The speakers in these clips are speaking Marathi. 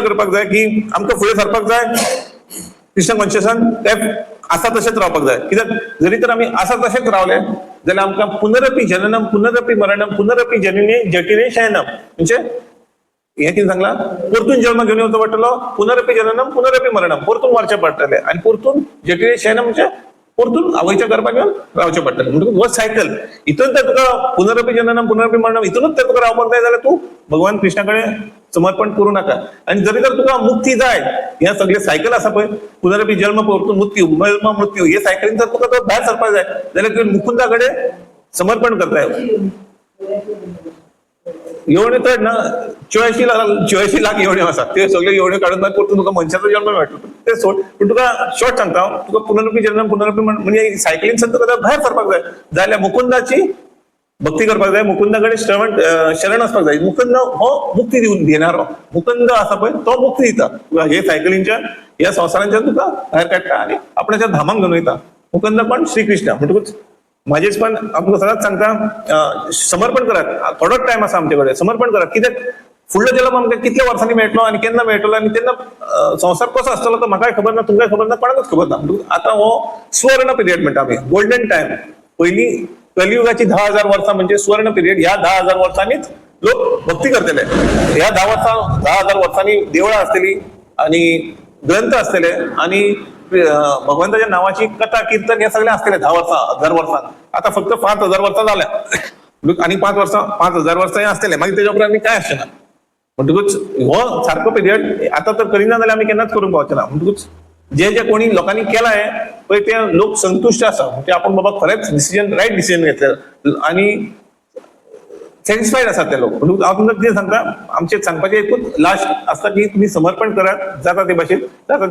विचार करपाक जाय की आमकां फुडें सरपाक जाय कृष्ण कॉन्शियसान ते आसा तशेंच रावपाक जाय. कित्याक जरी तर आमी आसा तशेंच रावले जाल्यार आमकां पुनरपी जननम पुनरपी मरणम पुनरपी जननी जटिने शयनम म्हणजे हे कितें सांगला, परतून जन्म घेवन येवचो पडटलो, पुनरपी जननम पुनरपी मरणम, परतून मरचें पडटलें आनी परतून जटिने शयनम म्हणजे परतून आवयच्या गर्भाक येवन रावचें पडटलें. म्हणजे हो सायकल हितून तर तुका पुनरपी जननम पुनरपी मरणम हितूनच तर तुका रावपाक जाय जाल्यार तूं भगवान कृष्णा कडेन समर्पण करूं नाका. आनी जरी तर तुका मुक्ती जाय, हे सगळे सायकल आसा पळय पुनरपी जन्म परतून मृत्यू जन्म मृत्यू हे सायकलीन जर तुका तो भायर सरपाक जाय जाल्यार तुवें मुकुंदा कडेन समर्पण करता येवण्यो तर ना 84 लाख येवण्यो आसा, ते सगळे येवण्यो काडून परतून तुका मनशाचो जन्म मेळटलो ते सोड. पण तुका शॉर्ट सांगता तुका पुनरपी जन्म पुनरपी म्हणजे सायकलीन तुका भायर सरपाक जाय जाल्यार मुकुंदाची भक्ती करपाक जाय, मुकुंदा कडेन शरण वचपाक जाय. मुकुंद हो मुक्ती दिवन देणारो, मुकुंद आसा पळय तो मुक्ती दिता तुका हे सायकलींच्या ह्या संवसारांच्यान तुका भायर काडटा आनी आपणाच्या धामाक घेवन वयता. मुकुंद पण श्रीकृष्ण म्हणटकूच माझेच पण आमकां सदांच सांगता समर्पण करात, थोडोच टायम आसा आमचे कडेन, समर्पण करात. कित्याक फुडलो जन्म आमकां कितल्या वर्सांनी मेळटलो आनी केन्ना मेळटलो आनी तेन्ना संवसार कसो आसतलो तो म्हाकाय खबर ना, तुमकांय खबर ना, कोणाकूच खबर ना. आतां हो स्वर्ण पिरियड म्हणटा आमी, गोल्डन टायम. पयली कलियुगाची 10,000 वर्सां म्हणजे स्वर्ण पिरियड. ह्या 10,000 वर्सांनीच लोक भक्ती करतले. ह्या 10,000 वर्सांनी देवळां आसतली आणि ग्रंथ आसतले आणि भगवंताच्या नावाची कथा कीर्तन हे सगळे आसतले 10,000 वर्सां. आता फक्त 5,000 वर्सां जाल्या आणि 5,000 वर्सां आसतले, मागीर तेच्या उपरांत आमी काय आसचेना. म्हणटकूच हो सारको पिरियड आता तर करिना जाल्यार आमी केन्नाच करूंक पावचेना. म्हणटकूच जे जे कोणी लोकांनी केला हे पळय ते लोक संतुश्ट आसा, म्हणजे आपण बाबा खरेंच डिसिजन रायट डिसिजन घेतलें आणि सॅटिस्फाईड आसा ते लोक. म्हणून हांव तुमकां कितें सांगता, आमचे सांगपाचें एकूच लास्ट आसता की तुम्ही समर्पण करात जाता ते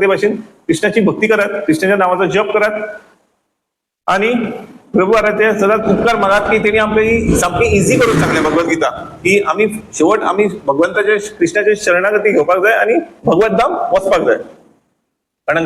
भाशेन कृष्णाची भक्ती करात, कृष्णाच्या नावाचो जप करात आणि प्रभू आराध्य सदांच उपकार मागात की तेणी आमकां ही सामकी इझी करून सांगलें भगवद्गीता की आमी शेवट आमी भगवंताच्या कृष्णाच्या शरणागती घेवपाक जाय आणि भगवत धाम वचपाक जाय. कारण